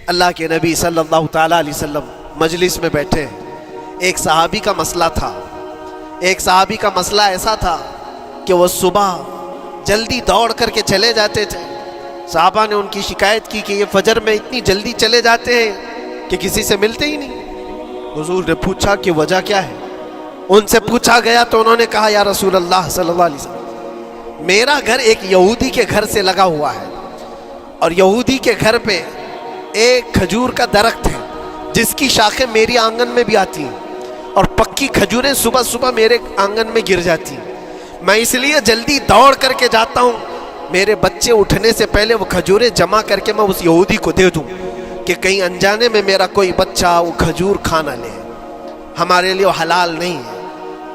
اللہ کے نبی صلی اللہ تعالیٰ علیہ وسلم مجلس میں بیٹھے ہیں۔ ایک صحابی کا مسئلہ تھا، ایک صحابی کا مسئلہ ایسا تھا کہ وہ صبح جلدی دوڑ کر کے چلے جاتے تھے۔ صحابہ نے ان کی شکایت کی کہ یہ فجر میں اتنی جلدی چلے جاتے ہیں کہ کسی سے ملتے ہی نہیں۔ حضور نے پوچھا کہ وجہ کیا ہے؟ ان سے پوچھا گیا تو انہوں نے کہا یا رسول اللہ صلی اللہ علیہ وسلم، میرا گھر ایک یہودی کے گھر سے لگا ہوا ہے، اور یہودی کے گھر پہ ایک کھجور کا درخت ہے جس کی شاخیں میری آنگن میں بھی آتی ہیں، اور پکی کھجوریں صبح صبح میرے آنگن میں گر جاتی ہیں۔ میں اس لیے جلدی دوڑ کر کے جاتا ہوں، میرے بچے اٹھنے سے پہلے وہ کھجوریں جمع کر کے میں اس یہودی کو دے دوں کہ کہیں انجانے میں میرا کوئی بچہ وہ کھجور کھا نہ لے، ہمارے لیے وہ حلال نہیں ہے۔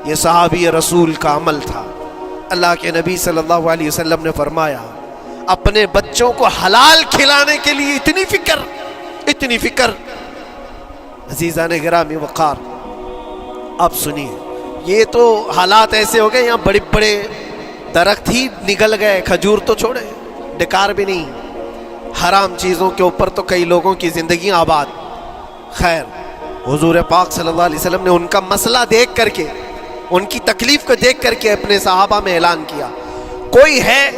یہ صحابی رسول کا عمل تھا۔ اللہ کے نبی صلی اللہ علیہ وسلم نے فرمایا اپنے بچوں کو حلال کھلانے کے لیے اتنی فکر۔ عزیزان گرامی وقار، اب سنیے، یہ تو حالات ایسے ہو گئے، یہاں بڑے بڑے درخت ہی نگل گئے، کھجور تو چھوڑے، ڈکار بھی نہیں۔ حرام چیزوں کے اوپر تو کئی لوگوں کی زندگیاں آباد۔ خیر، حضور پاک صلی اللہ علیہ وسلم نے ان کا مسئلہ دیکھ کر کے، ان کی تکلیف کو دیکھ کر کے اپنے صحابہ میں اعلان کیا، کوئی ہے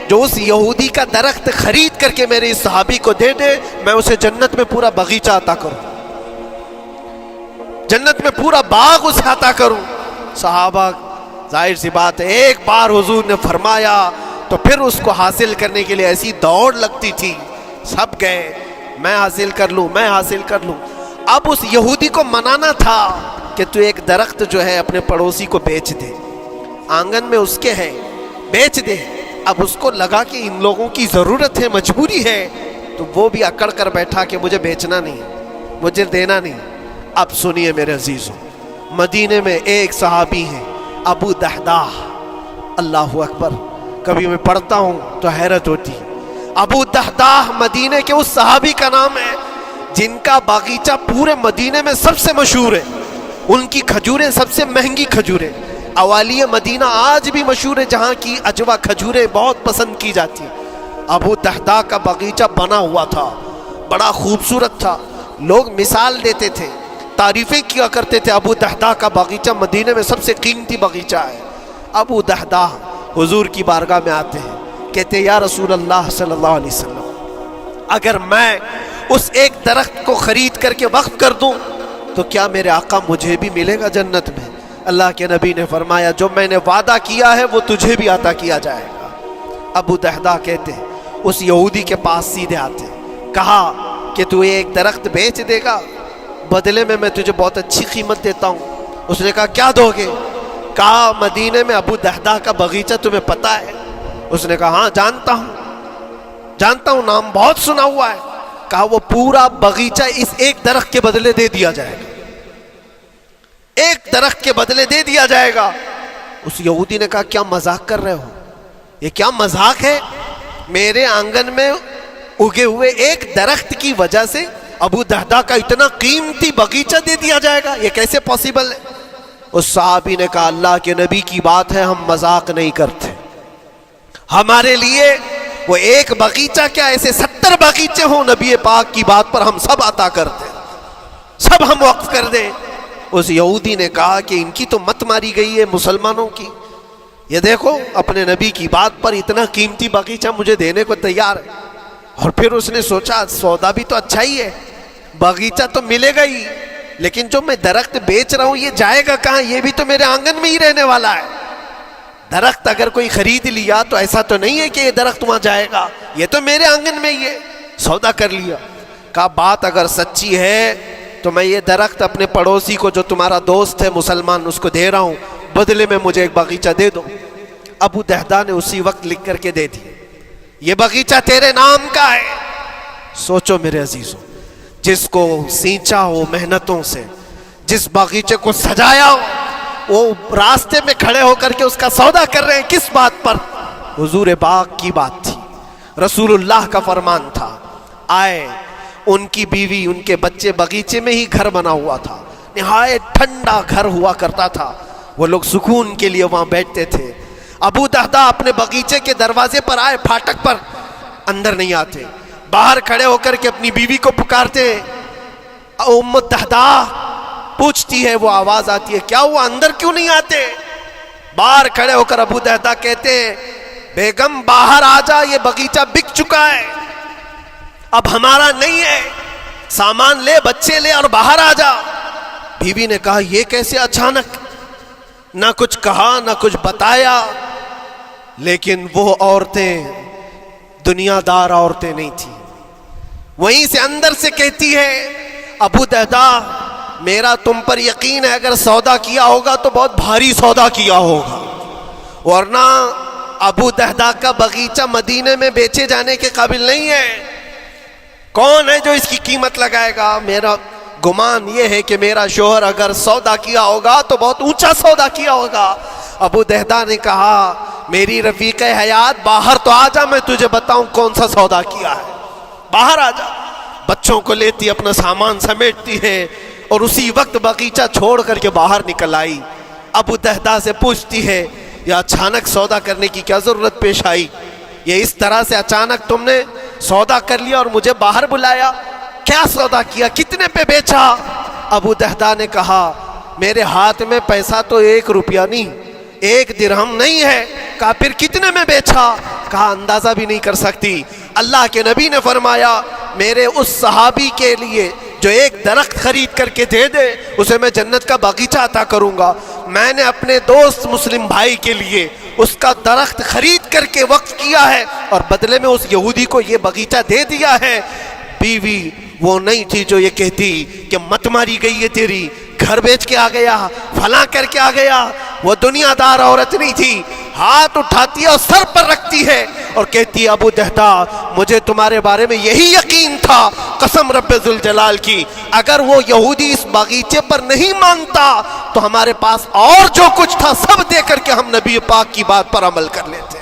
جو اس یہودی کا درخت خرید کر کے میرے اس صحابی کو دے دے، میں اسے جنت میں پورا باغیچہ عطا کروں، جنت میں پورا باغ اسے عطا کروں۔ صحابہ، ظاہر سی بات ہے، ایک بار حضور نے فرمایا تو پھر اس کو حاصل کرنے کے لیے ایسی دوڑ لگتی تھی، سب گئے، میں حاصل کر لوں، میں حاصل کر لوں۔ اب اس یہودی کو منانا تھا کہ تو ایک درخت جو ہے اپنے پڑوسی کو بیچ دے، آنگن میں اس کے ہے، بیچ دے۔ اب اس کو لگا کہ ان لوگوں کی ضرورت ہے، مجبوری ہے، تو وہ بھی اکڑ کر بیٹھا کہ مجھے بیچنا نہیں، مجھے دینا نہیں۔ اب سنیے میرے عزیزوں، مدینے میں ایک صحابی ہیں ابو دحداح، اللہ اکبر، کبھی میں پڑھتا ہوں تو حیرت ہوتی۔ ابو دحداح مدینے کے اس صحابی کا نام ہے جن کا باغیچہ پورے مدینے میں سب سے مشہور ہے، ان کی کھجوریں سب سے مہنگی کھجوریں، اوالی مدینہ آج بھی مشہور ہے، جہاں کی اجوا کھجوریں بہت پسند کی جاتی ہیں۔ ابو دحداح کا باغیچہ بنا ہوا تھا، بڑا خوبصورت تھا، لوگ مثال دیتے تھے، تعریفیں کیا کرتے تھے، ابو دحداح کا باغیچہ مدینے میں سب سے قیمتی باغیچہ ہے۔ ابو دحداح حضور کی بارگاہ میں آتے ہیں، کہتے ہیں یا رسول اللہ صلی اللہ علیہ وسلم، اگر میں اس ایک درخت کو خرید کر کے وقف کر دوں تو کیا میرے آقا مجھے بھی ملے گا جنت میں؟ اللہ کے نبی نے فرمایا جو میں نے وعدہ کیا ہے وہ تجھے بھی عطا کیا جائے گا۔ ابو دحداح کہتے ہیں اس یہودی کے پاس سیدھے آتے ہیں، کہا کہ تو ایک درخت بیچ دے گا، بدلے میں تجھے بہت اچھی قیمت دیتا ہوں۔ اس نے کہا کیا دو گے؟ کہا مدینے میں ابو دحداح کا باغیچہ تمہیں پتہ ہے؟ اس نے کہا ہاں جانتا ہوں، نام بہت سنا ہوا ہے۔ کہا وہ پورا باغیچہ اس ایک درخت کے بدلے دے دیا جائے گا، ایک درخت کے بدلے دے دیا جائے گا۔ اس یہودی نے کہا کیا مذاق کر رہے ہو؟ یہ کیا مذاق ہے؟ میرے آنگن میں اگے ہوئے ایک درخت کی وجہ سے ابو دحداح کا اتنا قیمتی باغیچہ دے دیا جائے گا، یہ کیسے پاسبل ہے؟ اس صحابی نے کہا اللہ کے نبی کی بات ہے، ہم مذاق نہیں کرتے، ہمارے لیے وہ ایک باغیچہ کیا ایسے 70 باغیچے ہوں، نبی پاک کی بات پر ہم سب عطا کر دیں، سب ہم وقف کر دیں۔ اس یہودی نے کہا کہ ان کی تو مت ماری گئی ہے مسلمانوں کی، یہ دیکھو اپنے نبی کی بات پر اتنا قیمتی باغیچہ مجھے دینے کو تیار ہے۔ اور پھر اس نے سوچا سودا بھی تو اچھا ہی ہے، باغیچہ تو ملے گا ہی، لیکن جو میں درخت بیچ رہا ہوں یہ جائے گا کہاں؟ یہ بھی تو میرے آنگن میں ہی رہنے والا ہے۔ درخت اگر کوئی خرید لیا تو ایسا تو نہیں ہے کہ یہ درخت وہاں جائے گا، یہ تو میرے آنگن میں ہی ہے۔ سودا کر لیا۔ کہا بات اگر سچی ہے تو میں یہ درخت اپنے پڑوسی کو جو تمہارا دوست ہے مسلمان اس کو دے رہا ہوں، بدلے میں مجھے ایک باغیچہ دے دو۔ ابو دحداح نے اسی وقت لکھ کر کے دے دی، یہ باغیچہ تیرے نام کا ہے۔ سوچو میرے عزیزوں، جس کو سینچا ہو محنتوں سے، جس باغیچے کو سجایا ہو، وہ راستے میں کھڑے ہو کر کے اس کا سودا کر رہے ہیں، کس بات پر؟ حضور پاک کی بات تھی، رسول اللہ کا فرمان تھا۔ آئے، ان کی بیوی ان کے بچے، باغیچے میں ہی گھر بنا ہوا تھا، نہایت ٹھنڈا گھر ہوا کرتا تھا، وہ لوگ سکون کے لیے وہاں بیٹھتے تھے۔ ابو دحداح اپنے باغیچے کے دروازے پر آئے، پھاٹک پر، اندر نہیں آتے، باہر کھڑے ہو کر کے اپنی بیوی کو پکارتے. ام دہدا پوچھتی ہے, وہ آواز آتی ہے, کیا وہ اندر کیوں نہیں آتے؟ باہر کھڑے ہو کر ابو دہدا کہتے ہیں, بیگم باہر آ جا, یہ باغیچہ بک چکا ہے, اب ہمارا نہیں ہے, سامان لے, بچے لے اور باہر آ جا. بیوی نے کہا, یہ کیسے اچانک؟ نہ کچھ کہا نہ کچھ بتایا. لیکن وہ عورتیں دنیا دار عورتیں نہیں تھیں. وہیں سے اندر سے کہتی ہے, ابو دہدا میرا تم پر یقین ہے, اگر سودا کیا ہوگا تو بہت بھاری سودا کیا ہوگا, ورنہ ابو دہدا کا باغیچہ مدینے میں بیچے جانے کے قابل نہیں ہے. کون ہے جو اس کی قیمت لگائے گا؟ میرا گمان یہ ہے کہ میرا شوہر اگر سودا کیا ہوگا تو بہت اونچا سودا کیا ہوگا. ابو دہدا نے کہا, میری رفیق حیات باہر تو آ جا, میں تجھے بتاؤں کون سا سودا کیا ہے, باہر آ جا. بچوں کو لیتی, اپنا سامان سمیٹتی ہے اور اسی وقت باغیچہ چھوڑ کر کے باہر نکل آئی. ابو دہدا سے پوچھتی ہے, یہ اچانک سودا کرنے کی کیا ضرورت پیش آئی؟ یہ اس طرح سے اچانک تم نے سودا کر لیا اور مجھے باہر بلایا, کیا سودا کیا, کتنے پہ بیچا؟ ابو دہدا نے کہا, میرے ہاتھ میں پیسہ تو 1 روپیہ نہیں, 1 درہم نہیں ہے. کہا, پھر کتنے میں بیچا؟ کہا, اندازہ بھی نہیں کر سکتی. اللہ کے نبی نے فرمایا, میرے اس صحابی کے لیے جو 1 درخت خرید کر کے دے دے, اسے میں جنت کا باغیچہ عطا کروں گا. میں نے اپنے دوست مسلم بھائی کے لیے اس کا درخت خرید کر کے وقف کیا ہے اور بدلے میں اس یہودی کو یہ باغیچہ دے دیا ہے. بیوی وہ نہیں تھی جو یہ کہتی کہ مت ماری گئی ہے تیری, گھر بیچ کے آ گیا, فلاں کر کے آ گیا. وہ دنیا دار عورت نہیں تھی. ہاتھ اٹھاتی ہے اور سر پر رکھتی ہے اور کہتی ہے, ابو دہدا مجھے تمہارے بارے میں یہی یقین تھا, قسم رب ذوالجلال کی, اگر وہ یہودی اس باغیچے پر نہیں مانتا تو ہمارے پاس اور جو کچھ تھا سب دے کر کے ہم نبی پاک کی بات پر عمل کر لیتے.